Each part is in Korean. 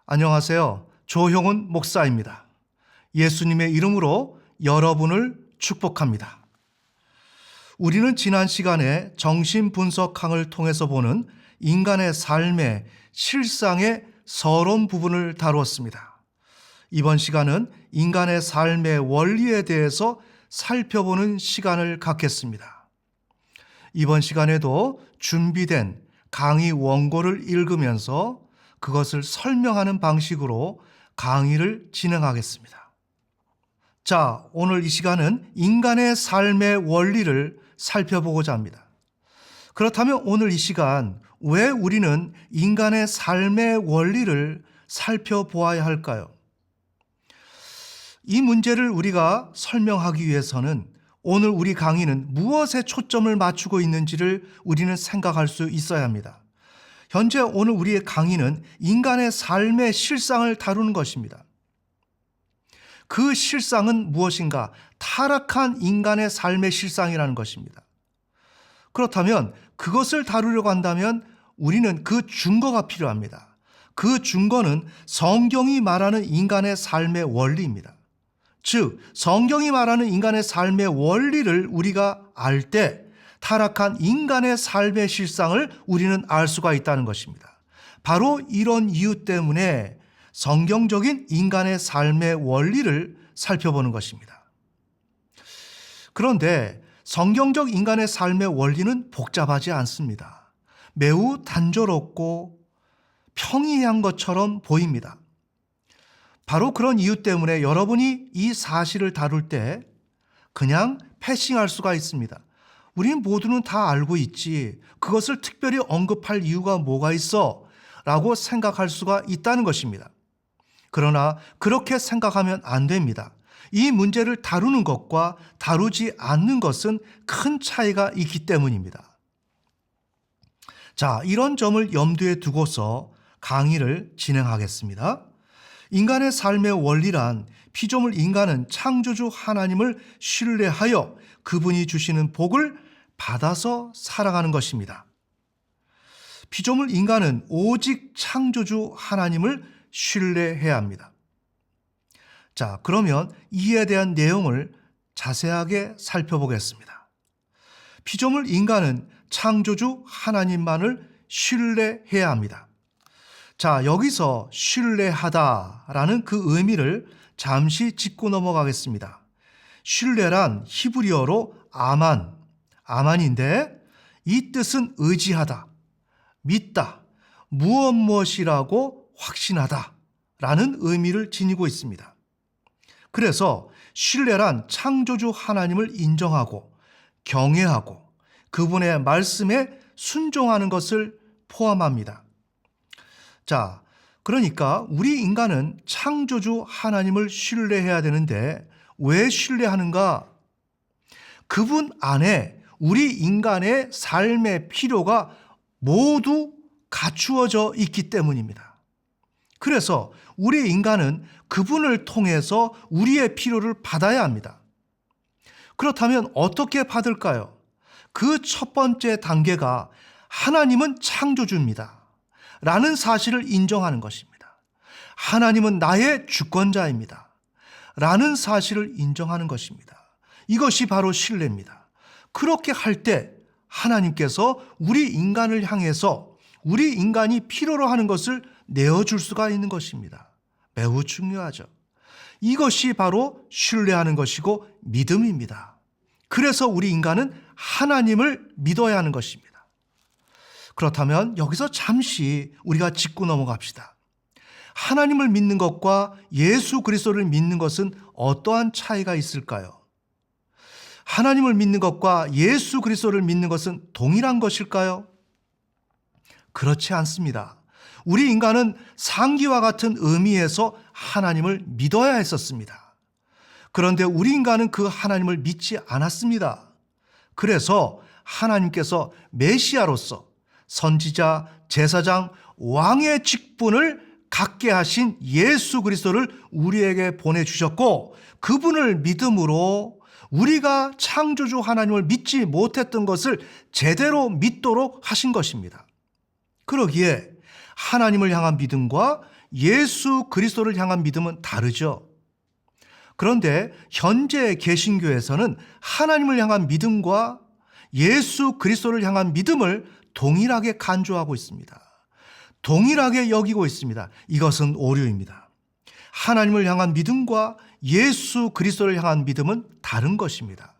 안녕하세요. 조형훈 목사입니다. 예수님의 이름으로 여러분을 축복합니다. 우리는 지난 시간에 정신분석학을 통해서 보는 인간의 삶의 실상의 서론 부분을 다루었습니다. 이번 시간은 인간의 삶의 원리에 대해서 살펴보는 시간을 갖겠습니다. 이번 시간에도 준비된 강의 원고를 읽으면서 그것을 설명하는 방식으로 강의를 진행하겠습니다. 자, 오늘 이 시간은 인간의 삶의 원리를 살펴보고자 합니다. 그렇다면 오늘 이 시간 왜 우리는 인간의 삶의 원리를 살펴보아야 할까요? 이 문제를 우리가 설명하기 위해서는 오늘 우리 강의는 무엇에 초점을 맞추고 있는지를 우리는 생각할 수 있어야 합니다. 현재 오늘 우리의 강의는 인간의 삶의 실상을 다루는 것입니다. 그 실상은 무엇인가? 타락한 인간의 삶의 실상이라는 것입니다. 그렇다면 그것을 다루려고 한다면 우리는 그 증거가 필요합니다. 그 증거는 성경이 말하는 인간의 삶의 원리입니다. 즉, 성경이 말하는 인간의 삶의 원리를 우리가 알 때 타락한 인간의 삶의 실상을 우리는 알 수가 있다는 것입니다. 바로 이런 이유 때문에 성경적인 인간의 삶의 원리를 살펴보는 것입니다. 그런데 성경적 인간의 삶의 원리는 복잡하지 않습니다. 매우 단조롭고 평이한 것처럼 보입니다. 바로 그런 이유 때문에 여러분이 이 사실을 다룰 때 그냥 패싱할 수가 있습니다. 우리는 모두는 다 알고 있지. 그것을 특별히 언급할 이유가 뭐가 있어? 라고 생각할 수가 있다는 것입니다. 그러나 그렇게 생각하면 안 됩니다. 이 문제를 다루는 것과 다루지 않는 것은 큰 차이가 있기 때문입니다. 자, 이런 점을 염두에 두고서 강의를 진행하겠습니다. 인간의 삶의 원리란 피조물 인간은 창조주 하나님을 신뢰하여 그분이 주시는 복을 받아서 살아가는 것입니다. 피조물 인간은 오직 창조주 하나님을 신뢰해야 합니다. 자, 그러면 이에 대한 내용을 자세하게 살펴보겠습니다. 피조물 인간은 창조주 하나님만을 신뢰해야 합니다. 자, 여기서 신뢰하다라는 그 의미를 잠시 짚고 넘어가겠습니다. 신뢰란 히브리어로 아만인데 이 뜻은 의지하다, 믿다, 무엇이라고 확신하다 라는 의미를 지니고 있습니다. 그래서 신뢰란 창조주 하나님을 인정하고 경외하고 그분의 말씀에 순종하는 것을 포함합니다. 자, 그러니까 우리 인간은 창조주 하나님을 신뢰해야 되는데 왜 신뢰하는가? 그분 안에 우리 인간의 삶의 필요가 모두 갖추어져 있기 때문입니다. 그래서 우리 인간은 그분을 통해서 우리의 필요를 받아야 합니다. 그렇다면 어떻게 받을까요? 그 첫 번째 단계가 하나님은 창조주입니다. 라는 사실을 인정하는 것입니다. 하나님은 나의 주권자입니다. 라는 사실을 인정하는 것입니다. 이것이 바로 신뢰입니다. 그렇게 할 때 하나님께서 우리 인간을 향해서 우리 인간이 필요로 하는 것을 내어줄 수가 있는 것입니다. 매우 중요하죠. 이것이 바로 신뢰하는 것이고 믿음입니다. 그래서 우리 인간은 하나님을 믿어야 하는 것입니다. 그렇다면 여기서 잠시 우리가 짚고 넘어갑시다. 하나님을 믿는 것과 예수 그리스도를 믿는 것은 어떠한 차이가 있을까요? 하나님을 믿는 것과 예수 그리스도를 믿는 것은 동일한 것일까요? 그렇지 않습니다. 우리 인간은 상기와 같은 의미에서 하나님을 믿어야 했었습니다. 그런데 우리 인간은 그 하나님을 믿지 않았습니다. 그래서 하나님께서 메시아로서 선지자, 제사장, 왕의 직분을 갖게 하신 예수 그리스도를 우리에게 보내주셨고 그분을 믿음으로 우리가 창조주 하나님을 믿지 못했던 것을 제대로 믿도록 하신 것입니다. 그러기에 하나님을 향한 믿음과 예수 그리스도를 향한 믿음은 다르죠. 그런데 현재 개신교에서는 하나님을 향한 믿음과 예수 그리스도를 향한 믿음을 동일하게 간주하고 있습니다. 동일하게 여기고 있습니다. 이것은 오류입니다. 하나님을 향한 믿음과 예수 그리스도를 향한 믿음은 다른 것입니다.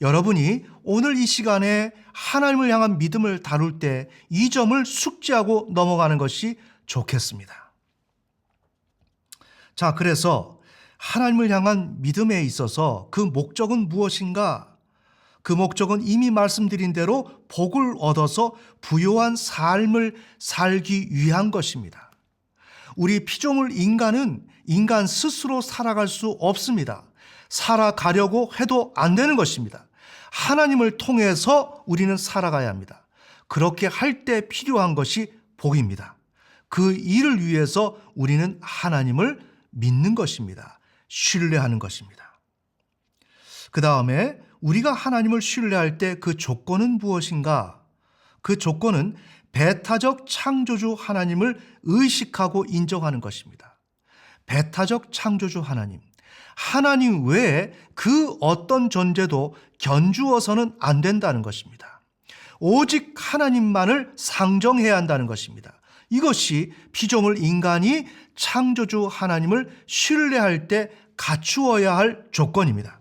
여러분이 오늘 이 시간에 하나님을 향한 믿음을 다룰 때 이 점을 숙지하고 넘어가는 것이 좋겠습니다. 자, 그래서 하나님을 향한 믿음에 있어서 그 목적은 무엇인가? 그 목적은 이미 말씀드린 대로 복을 얻어서 부요한 삶을 살기 위한 것입니다. 우리 피조물 인간은 인간 스스로 살아갈 수 없습니다. 살아가려고 해도 안 되는 것입니다. 하나님을 통해서 우리는 살아가야 합니다. 그렇게 할 때 필요한 것이 복입니다. 그 일을 위해서 우리는 하나님을 믿는 것입니다. 신뢰하는 것입니다. 그 다음에 우리가 하나님을 신뢰할 때 그 조건은 무엇인가? 그 조건은 배타적 창조주 하나님을 의식하고 인정하는 것입니다. 배타적 창조주 하나님. 하나님 외에 그 어떤 존재도 견주어서는 안 된다는 것입니다. 오직 하나님만을 상정해야 한다는 것입니다. 이것이 피조물 인간이 창조주 하나님을 신뢰할 때 갖추어야 할 조건입니다.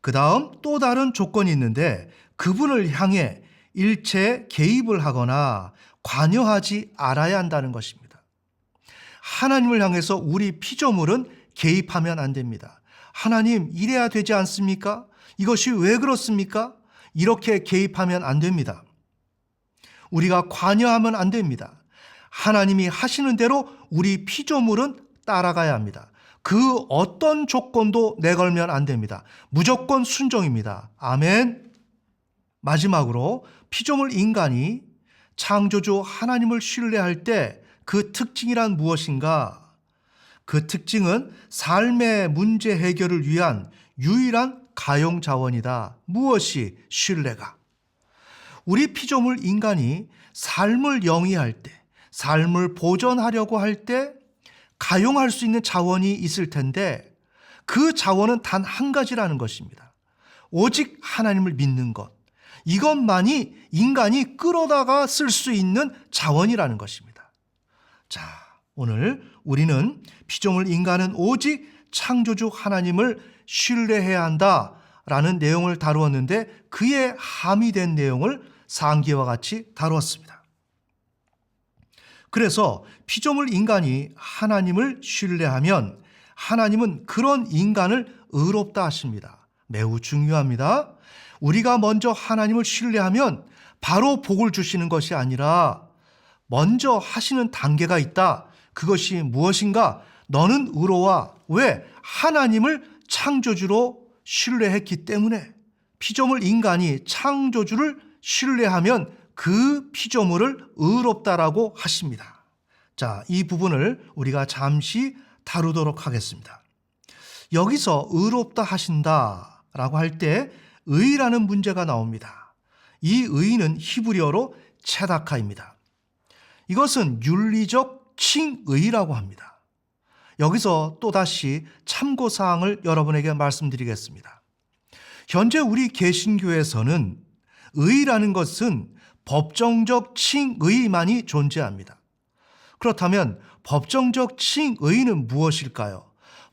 그 다음 또 다른 조건이 있는데 그분을 향해 일체 개입을 하거나 관여하지 않아야 한다는 것입니다. 하나님을 향해서 우리 피조물은 개입하면 안 됩니다. 하나님 이래야 되지 않습니까? 이것이 왜 그렇습니까? 이렇게 개입하면 안 됩니다. 우리가 관여하면 안 됩니다. 하나님이 하시는 대로 우리 피조물은 따라가야 합니다. 그 어떤 조건도 내걸면 안 됩니다. 무조건 순종입니다. 아멘. 마지막으로 피조물 인간이 창조주 하나님을 신뢰할 때 그 특징이란 무엇인가? 그 특징은 삶의 문제 해결을 위한 유일한 가용 자원이다. 무엇이? 신뢰가. 우리 피조물 인간이 삶을 영위할 때, 삶을 보존하려고 할 때 가용할 수 있는 자원이 있을 텐데 그 자원은 단 한 가지라는 것입니다. 오직 하나님을 믿는 것. 이것만이 인간이 끌어다가 쓸 수 있는 자원이라는 것입니다. 자, 오늘 우리는 피조물 인간은 오직 창조주 하나님을 신뢰해야 한다라는 내용을 다루었는데 그에 함의된 내용을 상기와 같이 다루었습니다. 그래서 피조물 인간이 하나님을 신뢰하면 하나님은 그런 인간을 의롭다 하십니다. 매우 중요합니다. 우리가 먼저 하나님을 신뢰하면 바로 복을 주시는 것이 아니라 먼저 하시는 단계가 있다. 그것이 무엇인가? 너는 의로워. 왜? 하나님을 창조주로 신뢰했기 때문에. 피조물 인간이 창조주를 신뢰하면 그 피조물을 의롭다라고 하십니다. 자, 이 부분을 우리가 잠시 다루도록 하겠습니다. 여기서 의롭다 하신다라고 할 때 의라는 문제가 나옵니다. 이 의는 히브리어로 체다카입니다. 이것은 윤리적 칭의라고 합니다. 여기서 또다시 참고사항을 여러분에게 말씀드리겠습니다. 현재 우리 개신교에서는 의라는 것은 법정적 칭의만이 존재합니다. 그렇다면 법정적 칭의는 무엇일까요?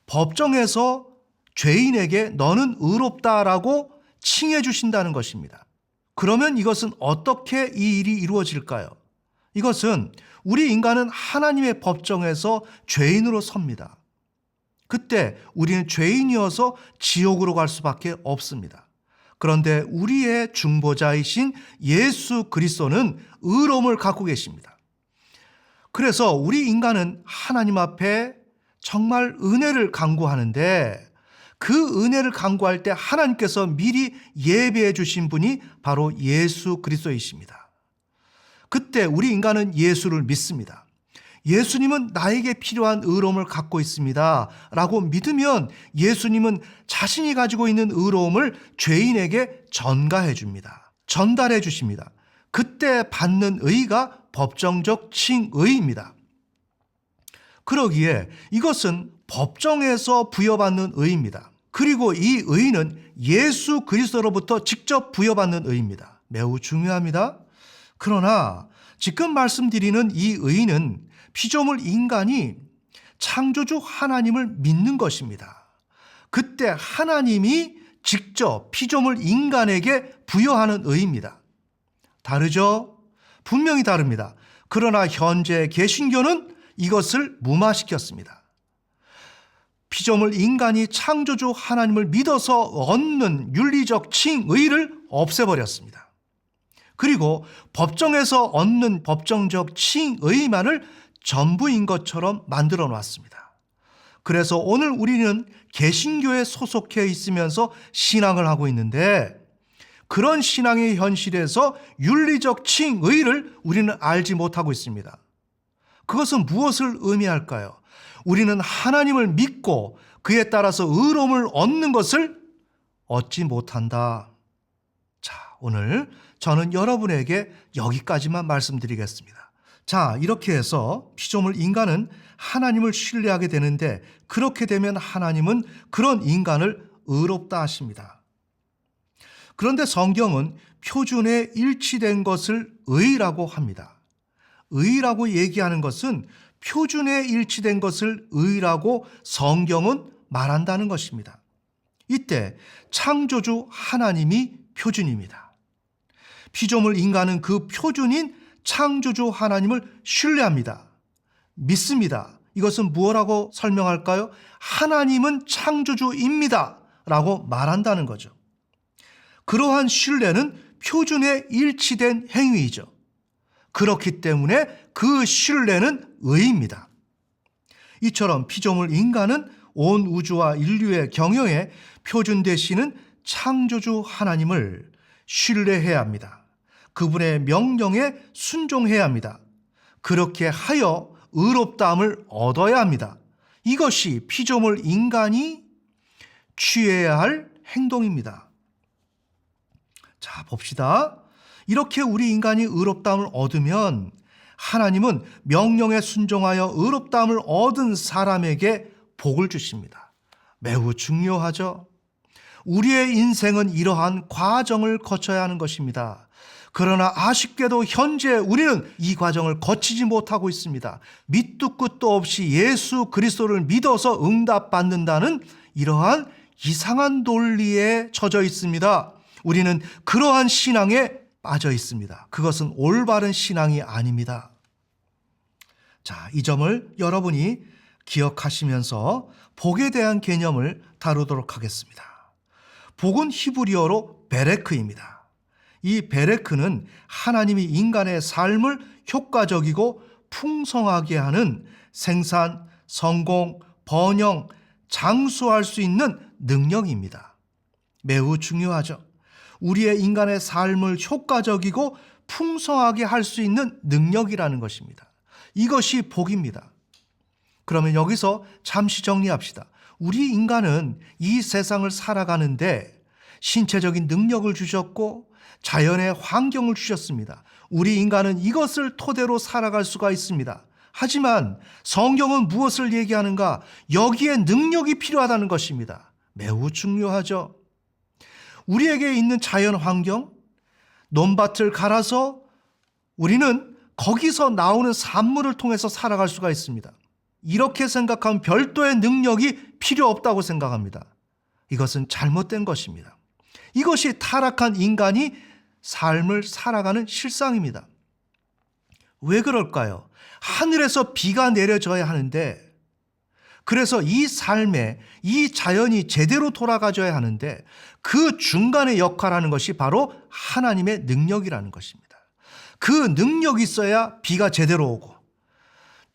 법정에서 죄인에게 너는 의롭다라고 칭해 주신다는 것입니다. 그러면 이것은 어떻게 이 일이 이루어질까요? 이것은 우리 인간은 하나님의 법정에서 죄인으로 섭니다. 그때 우리는 죄인이어서 지옥으로 갈 수밖에 없습니다. 그런데 우리의 중보자이신 예수 그리스도는 의로움을 갖고 계십니다. 그래서 우리 인간은 하나님 앞에 정말 은혜를 간구하는데 그 은혜를 간구할 때 하나님께서 미리 예배해 주신 분이 바로 예수 그리스도이십니다. 그때 우리 인간은 예수를 믿습니다. 예수님은 나에게 필요한 의로움을 갖고 있습니다 라고 믿으면 예수님은 자신이 가지고 있는 의로움을 죄인에게 전가해 줍니다. 전달해 주십니다. 그때 받는 의가 법정적 칭의입니다. 그러기에 이것은 법정에서 부여받는 의입니다. 그리고 이 의는 예수 그리스도로부터 직접 부여받는 의입니다. 매우 중요합니다. 그러나 지금 말씀드리는 이 의는 피조물 인간이 창조주 하나님을 믿는 것입니다. 그때 하나님이 직접 피조물 인간에게 부여하는 의입니다. 다르죠? 분명히 다릅니다. 그러나 현재 개신교는 이것을 무마시켰습니다. 피조물 인간이 창조주 하나님을 믿어서 얻는 윤리적 칭의를 없애버렸습니다. 그리고 법정에서 얻는 법정적 칭의만을 전부인 것처럼 만들어 놨습니다. 그래서 오늘 우리는 개신교에 소속해 있으면서 신앙을 하고 있는데 그런 신앙의 현실에서 윤리적 칭의를 우리는 알지 못하고 있습니다. 그것은 무엇을 의미할까요? 우리는 하나님을 믿고 그에 따라서 의로움을 얻는 것을 얻지 못한다. 자, 오늘 저는 여러분에게 여기까지만 말씀드리겠습니다. 자, 이렇게 해서 피조물 인간은 하나님을 신뢰하게 되는데 그렇게 되면 하나님은 그런 인간을 의롭다 하십니다. 그런데 성경은 표준에 일치된 것을 의라고 합니다. 의라고 얘기하는 것은 표준에 일치된 것을 의라고 성경은 말한다는 것입니다. 이때 창조주 하나님이 표준입니다. 피조물 인간은 그 표준인 창조주 하나님을 신뢰합니다. 믿습니다. 이것은 무엇라고 설명할까요? 하나님은 창조주입니다 라고 말한다는 거죠. 그러한 신뢰는 표준에 일치된 행위이죠. 그렇기 때문에 그 신뢰는 의입니다. 이처럼 피조물 인간은 온 우주와 인류의 경영에 표준 되시는 창조주 하나님을 신뢰해야 합니다. 그분의 명령에 순종해야 합니다. 그렇게 하여 의롭다함을 얻어야 합니다. 이것이 피조물 인간이 취해야 할 행동입니다. 자, 봅시다. 이렇게 우리 인간이 의롭다함을 얻으면 하나님은 명령에 순종하여 의롭다함을 얻은 사람에게 복을 주십니다. 매우 중요하죠. 우리의 인생은 이러한 과정을 거쳐야 하는 것입니다. 그러나 아쉽게도 현재 우리는 이 과정을 거치지 못하고 있습니다. 밑도 끝도 없이 예수 그리스도를 믿어서 응답받는다는 이러한 이상한 논리에 젖어 있습니다. 우리는 그러한 신앙에 빠져 있습니다. 그것은 올바른 신앙이 아닙니다. 자, 이 점을 여러분이 기억하시면서 복에 대한 개념을 다루도록 하겠습니다. 복은 히브리어로 베레크입니다. 이 베레크는 하나님이 인간의 삶을 효과적이고 풍성하게 하는 생산, 성공, 번영, 장수할 수 있는 능력입니다. 매우 중요하죠. 우리의 인간의 삶을 효과적이고 풍성하게 할 수 있는 능력이라는 것입니다. 이것이 복입니다. 그러면 여기서 잠시 정리합시다. 우리 인간은 이 세상을 살아가는데 신체적인 능력을 주셨고 자연의 환경을 주셨습니다. 우리 인간은 이것을 토대로 살아갈 수가 있습니다. 하지만 성경은 무엇을 얘기하는가? 여기에 능력이 필요하다는 것입니다. 매우 중요하죠. 우리에게 있는 자연 환경, 논밭을 갈아서 우리는 거기서 나오는 산물을 통해서 살아갈 수가 있습니다. 이렇게 생각하면 별도의 능력이 필요 없다고 생각합니다. 이것은 잘못된 것입니다. 이것이 타락한 인간이 삶을 살아가는 실상입니다. 왜 그럴까요? 하늘에서 비가 내려져야 하는데, 그래서 이 삶에 이 자연이 제대로 돌아가줘야 하는데 그 중간의 역할하는 것이 바로 하나님의 능력이라는 것입니다. 그 능력이 있어야 비가 제대로 오고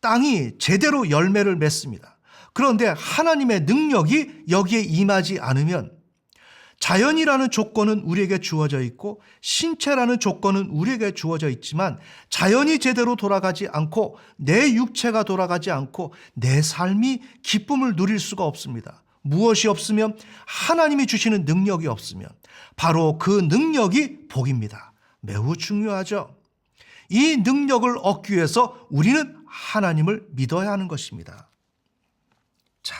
땅이 제대로 열매를 맺습니다. 그런데 하나님의 능력이 여기에 임하지 않으면 자연이라는 조건은 우리에게 주어져 있고 신체라는 조건은 우리에게 주어져 있지만 자연이 제대로 돌아가지 않고 내 육체가 돌아가지 않고 내 삶이 기쁨을 누릴 수가 없습니다. 무엇이 없으면 하나님이 주시는 능력이 없으면 바로 그 능력이 복입니다. 매우 중요하죠. 이 능력을 얻기 위해서 우리는 하나님을 믿어야 하는 것입니다. 자,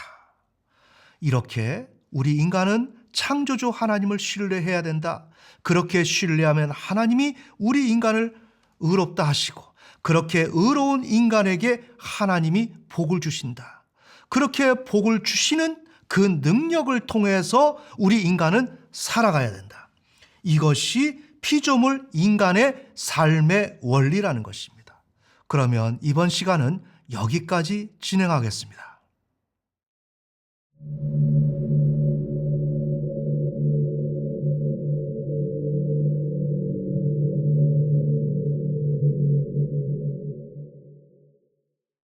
이렇게 우리 인간은 창조주 하나님을 신뢰해야 된다. 그렇게 신뢰하면 하나님이 우리 인간을 의롭다 하시고 그렇게 의로운 인간에게 하나님이 복을 주신다. 그렇게 복을 주시는 그 능력을 통해서 우리 인간은 살아가야 된다. 이것이 피조물 인간의 삶의 원리라는 것입니다. 그러면 이번 시간은 여기까지 진행하겠습니다.